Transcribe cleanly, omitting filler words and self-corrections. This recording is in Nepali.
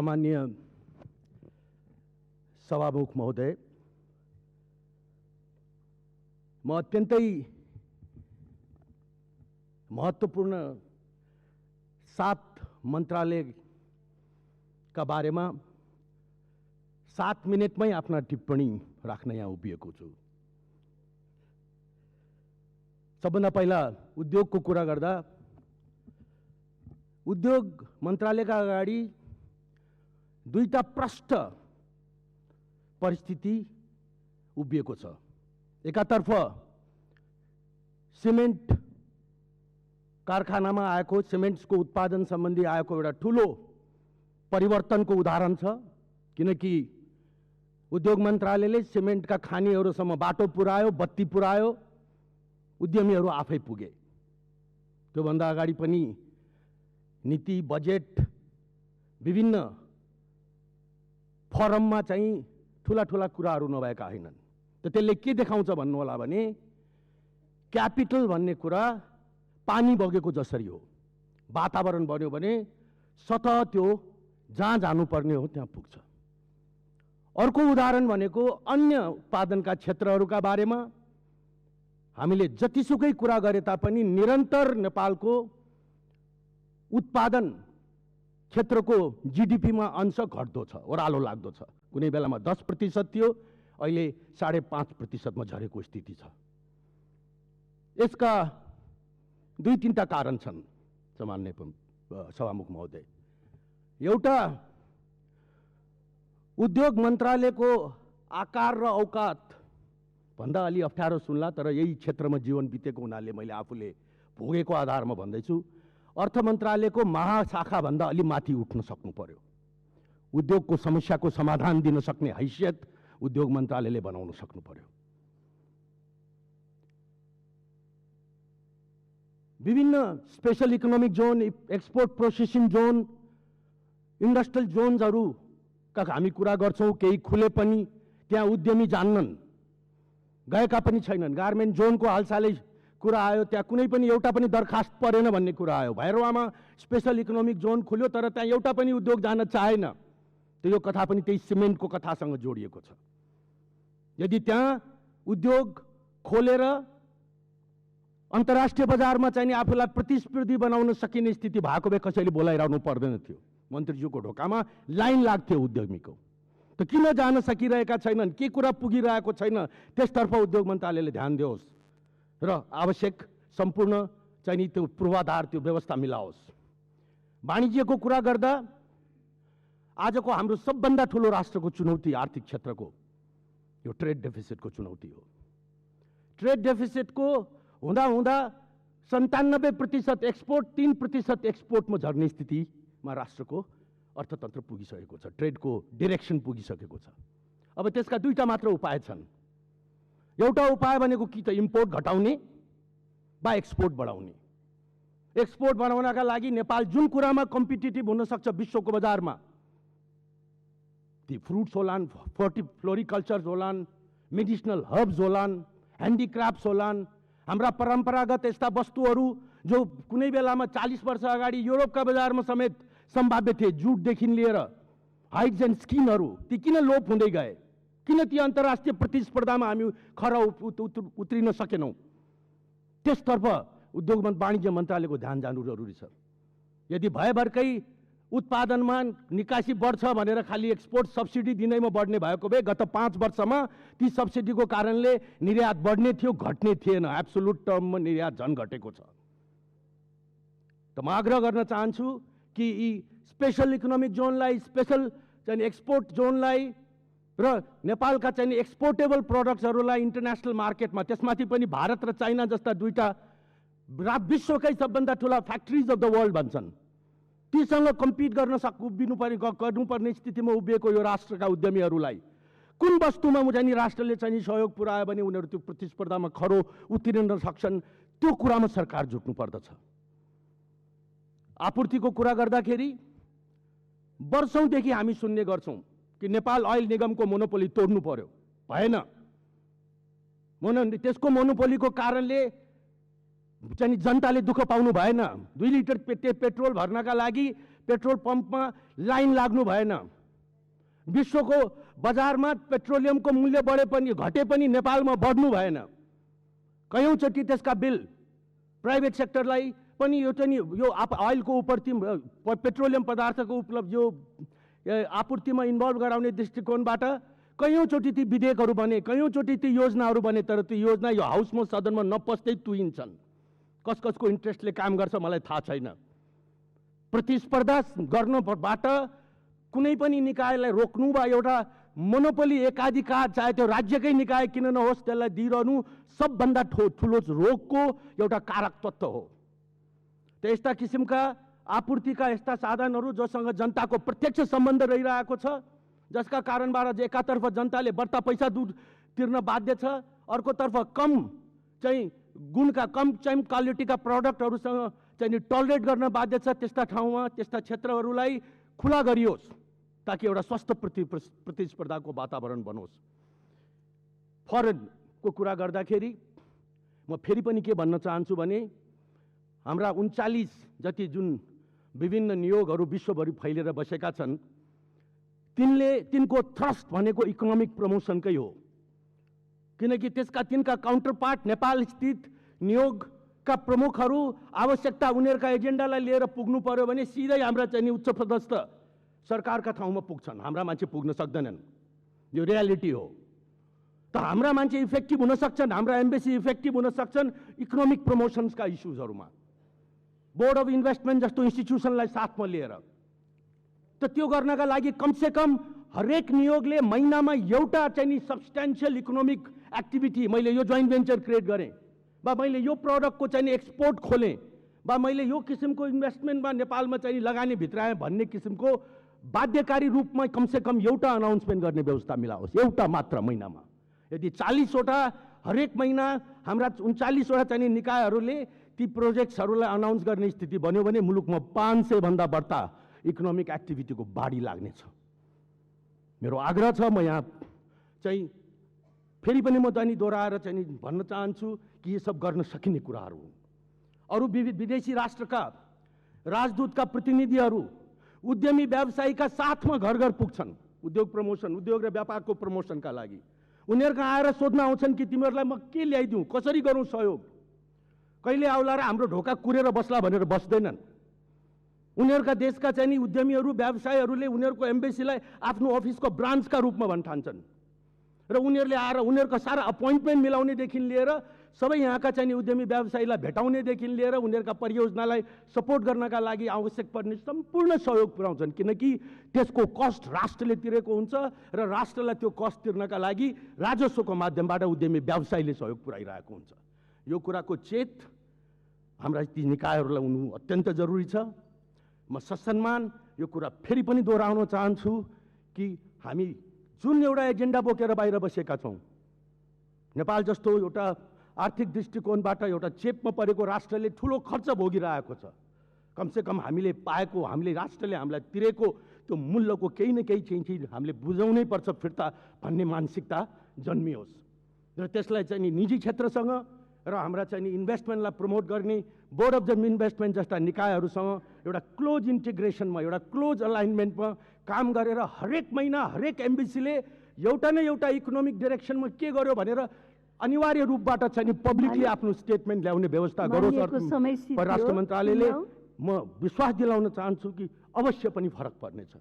सम्माननीय सभामुख महोदय, म अत्यन्तै महत्त्वपूर्ण 7 मन्त्रालयका बारेमा 7 मिनेटमै आफ्ना टिप्पणी राख्न यहाँ उभिएको छु। सबभन्दा पहिला उद्योगको कुरा गर्दा उद्योग मन्त्रालयका अगाडि दुईटा प्रष्ट परिस्थिति उभिएको छ। एकातर्फ सिमेन्ट कारखानामा आएको सिमेन्टको उत्पादन सम्बन्धी आएको एउटा ठुलो परिवर्तनको उदाहरण छ, किनकि उद्योग मन्त्रालयले सिमेन्टका खानीहरूसम्म बाटो पुर्यायो, बत्ती पुर्यायो, उद्यमीहरू आफै पुगे। त्योभन्दा अगाडि पनि नीति, बजेट, विभिन्न फोरममा चाहिँ ठुला ठुला कुराहरू नभएका होइनन्। त त्यसले के देखाउँछ भन्नु होला भने क्यापिटल भन्ने कुरा पानी बगेको जसरी हो, वातावरण बन्यो भने सतह त्यो जहाँ जानुपर्ने हो त्यहाँ पुग्छ। अर्को उदाहरण भनेको अन्य उत्पादनका क्षेत्रहरूका बारेमा हामीले जतिसुकै कुरा गरे तापनि निरन्तर नेपालको उत्पादन क्षेत्रको जीडीपीमा अंश घट्दो छ, ओह्रालो लाग्दो छ। कुनै बेलामा 10% थियो, अहिले 5.5% झरेको स्थिति छ। यसका 2-3टा कारण छन् सम्माननीय सभामुख महोदय। एउटा, उद्योग मन्त्रालयको आकार र औकात भन्दा अलि अप्ठ्यारो सुन्ला, तर यही क्षेत्रमा जीवन बितेको हुनाले मैले आफूले भोगेको आधारमा भन्दैछु। अर्थ मन्त्रालयको महाशाखा भन्दा अलि माथि उठ्न सक्नु पर्यो। उद्योगको समस्याको समाधान दिन सक्ने हैसियत उद्योग मन्त्रालयले बनाउन सक्नु पर्यो। विभिन्न special economic zone, export processing zone, industrial जोन्सहरूका हामी कुरा गर्छौँ। केही खुले पनि त्यहाँ उद्यमी जान्नन्, गएका पनि छैनन्। गार्मेन्ट जोनको हालसालै कुरा आयो, त्यहाँ कुनै पनि एउटा पनि दरखास्त परेन भन्ने कुरा आयो। भैरवामा स्पेशल इकोनोमिक जोन खुल्यो, तर त्यहाँ एउटा पनि उद्योग जान चाहेन। त यो कथा पनि त्यही सिमेन्टको कथासँग जोडिएको छ। यदि त्यहाँ उद्योग खोलेर अन्तर्राष्ट्रिय बजारमा चाहिँ नि आफूलाई प्रतिस्पर्धी बनाउन सकिने स्थिति भएको भए कसैले बोलाइरहनु पर्दैन थियो। मन्त्रीज्यूको ढोकामा लाइन लाग्थ्यो उद्यमीको। त किन जान सकिरहेका छैनन्, के कुरा पुगिरहेको छैन, त्यसतर्फ उद्योग मन्त्रालयले ध्यान दियोस् र आवश्यक सम्पूर्ण चाहिँ नि त्यो पूर्वाधार, त्यो व्यवस्था मिलाओस्। वाणिज्यको कुरा गर्दा आजको हाम्रो सबभन्दा ठुलो राष्ट्रको चुनौती आर्थिक क्षेत्रको यो ट्रेड डेफिसिटको चुनौती हो। ट्रेड डेफिसिटको हुँदा हुँदा 97% एक्सपोर्ट, 3% एक्सपोर्टमा झर्ने स्थितिमा राष्ट्रको अर्थतन्त्र पुगिसकेको छ, ट्रेडको डिरेक्सन पुगिसकेको छ। अब त्यसका 2टा मात्र उपाय छन्। एउटा उपाय भनेको कि त इम्पोर्ट घटाउने वा एक्सपोर्ट बढाउने। एक्सपोर्ट बढाउनका लागि नेपाल जुन कुरामा कम्पिटिटिभ हुन सक्छ विश्वको बजारमा, ती फ्रुट्स होलान्, फ्लोरिकल्चर्स होलान्, मेडिसिनल हर्ब्स होलान्, ह्यान्डिक्राफ्ट्स होलान्, हाम्रा परम्परागत यस्ता वस्तुहरू जो कुनै बेलामा 40 वर्ष अगाडि युरोपका बजारमा समेत सम्भाव्य थिए, जुटदेखि लिएर हाइड्स एन्ड स्किनहरू, ती किन लोप हुँदै गए? किन ती अन्तर्राष्ट्रिय प्रतिस्पर्धामा हामी खरा उत्रिन सकेनौँ? त्यसतर्फ उद्योग वाणिज्य मन्त्रालयको ध्यान जानु जरुरी छ। यदि भएभरकै उत्पादनमा निकासी बढ्छ भनेर खालि एक्सपोर्ट सब्सिडी दिनैमा बढ्ने भएको भए गत 5 वर्षमा ती सब्सिडीको कारणले निर्यात बढ्ने थियो, घट्ने थिएन। एब्सोल्युट टर्ममा निर्यात झन् घटेको छ। त म आग्रह गर्न चाहन्छु कि यी स्पेशल इकोनोमिक जोनलाई, स्पेशल चाहिँ एक्सपोर्ट जोनलाई र नेपालका चाहिँ एक्सपोर्टेबल प्रोडक्ट्सहरूलाई इन्टरनेसनल मार्केटमा, त्यसमाथि पनि भारत र चाइना जस्ता 2टा विश्वकै सबभन्दा ठुला फ्याक्ट्रिज अफ द वर्ल्ड भन्छन्, तीसँग कम्पिट गर्न गर्नुपर्ने स्थितिमा उभिएको यो राष्ट्रका उद्यमीहरूलाई कुन वस्तुमा चाहिँ राष्ट्रले चाहिँ सहयोग पुर्यायो भने उनीहरू त्यो प्रतिस्पर्धामा खरो उत्रिन सक्छन्, त्यो कुरामा सरकार जुट्नु पर्दछ। आपूर्तिको कुरा गर्दाखेरि वर्षौंदेखि हामी सुन्ने गर्छौं कि नेपाल ऑयल निगमको मोनोपोली तोड्नु पर्यो, भएन। त्यसको मोनोपोलीको कारणले चाहिँ जनताले दुःख पाउनु भएन। 2 लिटर पेट्रोल भर्नका लागि पेट्रोल पम्पमा लाइन लाग्नु भएन। विश्वको बजारमा पेट्रोलियमको मूल्य बढे पनि घटे पनि नेपालमा बढ्नु भएन। कयौँचोटि त्यसका बिल प्राइभेट सेक्टरलाई पनि यो चाहिँ यो अइलको उपरि पेट्रोलियम पदार्थको उपलब्ध यो आपूर्तिमा इन्भल्भ गराउने दृष्टिकोणबाट कयौँचोटि ती विधेयकहरू बने, कयौँचोटि ती योजनाहरू बने, तर त्यो योजना यो हाउसमा सदनमा नपस्दै तुइन्छन्। कस कसको इन्ट्रेस्टले काम गर्छ मलाई थाहा छैन। प्रतिस्पर्धा गर्नबाट कुनै पनि निकायलाई रोक्नु वा एउटा मोनोपोली एकाधिकार चाहे त्यो राज्यकै निकाय किन नहोस् त्यसलाई दिइरहनु सबभन्दा ठुलो रोगको एउटा कारक तत्त्व हो। त यस्ता किसिमका आपूर्तिका यस्ता साधनहरू जोसँग जनताको प्रत्यक्ष सम्बन्ध रहिरहेको छ, जसका कारणबाट एकातर्फ जनताले बढ्ता पैसा तिर्न बाध्य छ, अर्कोतर्फ कम चाहिँ गुणका कम चाहिँ क्वालिटीका प्रडक्टहरूसँग चाहिँ टलरेट गर्न बाध्य छ। त्यस्ता ठाउँमा त्यस्ता क्षेत्रहरूलाई खुला गरियोस् ताकि एउटा स्वस्थ प्रतिस्पर्धाको वातावरण बनोस्। फरेनको कुरा गर्दाखेरि म फेरि पनि के भन्न चाहन्छु भने हाम्रा 39 जति जुन विभिन्न नियोगहरू विश्वभरि फैलिएर बसेका छन् तिनको थ्रस्ट भनेको इकोनोमिक प्रमोसनकै हो। किनकि तिनका काउन्टरपार्ट नेपाल स्थित नियोगका प्रमुखहरू आवश्यकता उनीहरूका एजेन्डालाई लिएर पुग्नु पर्यो भने सिधै हाम्रा चाहिँ उच्च पदस्थ सरकारका ठाउँमा पुग्छन्, हाम्रा मान्छे पुग्न सक्दैनन्। यो रियालिटी हो। त हाम्रा मान्छे इफेक्टिभ हुन सक्छन्, हाम्रा एम्बेसी इफेक्टिभ हुन सक्छन् इकोनोमिक प्रमोसन्सका इस्युजहरूमा, बोर्ड अफ इन्भेस्टमेन्ट जस्तो इन्स्टिट्युसनलाई साथमा लिएर। त त्यो गर्नका लागि कमसेकम हरेक नियोगले महिनामा एउटा चाहिँ नि सब्सटेन्सियल इकोनोमिक एक्टिभिटी, मैले यो जोइन्ट भेन्चर क्रिएट गरेँ वा मैले यो प्रडक्टको चाहिँ एक्सपोर्ट खोलेँ वा मैले यो किसिमको इन्भेस्टमेन्टमा नेपालमा चाहिँ लगानी भित्राएँ भन्ने किसिमको बाध्यकारी रूपमा कमसेकम एउटा अनाउन्समेन्ट गर्ने व्यवस्था मिलाओस्, एउटा मात्र महिनामा। यदि 40 वटा हरेक महिना हाम्रा 39 वटा चाहिँ निकायहरूले ती प्रोजेक्ट्सहरूलाई अनाउन्स गर्ने स्थिति बन्यो भने मुलुकमा 500 भन्दा बढ्ता इकोनोमिक एक्टिभिटीको बाढी लाग्नेछ। मेरो आग्रह छ, म यहाँ चाहिँ फेरि पनि म चाहिँ दोहोऱ्याएर चाहिँ भन्न चाहन्छु कि यो सब गर्न सकिने कुराहरू हुन्। अरू विदेशी राष्ट्रका राजदूतका प्रतिनिधिहरू उद्यमी व्यवसायीका साथमा घर घर पुग्छन् उद्योग प्रमोसन, उद्योग र व्यापारको प्रमोसनका लागि। उनीहरूका आएर सोध्न आउँछन् कि तिमीहरूलाई म के ल्याइदिउँ, कसरी गरौँ सहयोग, कहिले आउला र हाम्रो ढोका कुरेर बस्ला भनेर बस्दैनन्। उनीहरूका देशका चाहिँ नि उद्यमीहरू व्यवसायीहरूले उनीहरूको एम्बेसीलाई आफ्नो अफिसको ब्रान्चका रूपमा भन्ठान्छन् र उनीहरूले आएर उनीहरूको सारा अपोइन्टमेन्ट मिलाउनेदेखि लिएर सबै यहाँका चाहिँ नि उद्यमी व्यवसायीलाई भेटाउनेदेखि लिएर उनीहरूका परियोजनालाई सपोर्ट गर्नका लागि आवश्यक पर्ने सम्पूर्ण सहयोग पुर्याउँछन्। किनकि त्यसको कस्ट राष्ट्रले तिरेको हुन्छ र राष्ट्रलाई त्यो कस्ट तिर्नका लागि राजस्वको माध्यमबाट उद्यमी व्यवसायीले सहयोग पुर्याइरहेको हुन्छ। यो कुराको चेत हाम्रा ती निकायहरूलाई हुनु अत्यन्त जरुरी छ। म ससम्मान यो कुरा फेरि पनि दोहोऱ्याउन चाहन्छु कि हामी जुन एउटा एजेन्डा बोकेर बाहिर बसेका छौँ, नेपाल जस्तो एउटा आर्थिक दृष्टिकोणबाट एउटा चेपमा परेको राष्ट्रले ठुलो खर्च भोगिरहेको छ। कमसेकम हामीले पाएको, हामीले राष्ट्रले हामीलाई तिरेको त्यो मूल्यको केही न केही चिज हामीले बुझाउनै पर्छ फिर्ता भन्ने मानसिकता जन्मियोस् र त्यसलाई चाहिँ निजी क्षेत्रसँग र हाम्रा चाहिँ इन्भेस्टमेन्टलाई प्रमोट गर्ने बोर्ड अफ इन्भेस्टमेन्ट जस्ता निकायहरूसँग एउटा क्लोज इन्टिग्रेसनमा, एउटा क्लोज अलाइनमेन्टमा काम गरेर हरेक महिना हरेक एम्बेसीले एउटा न एउटा इकोनोमिक डिरेक्सनमा के गर्यो भनेर अनिवार्य रूपबाट चाहिँ पब्लिकली आफ्नो स्टेटमेन्ट ल्याउने व्यवस्था गरोस्। परराष्ट्र मन्त्रालयले म विश्वास दिलाउन चाहन्छु कि अवश्य पनि फरक पर्नेछ।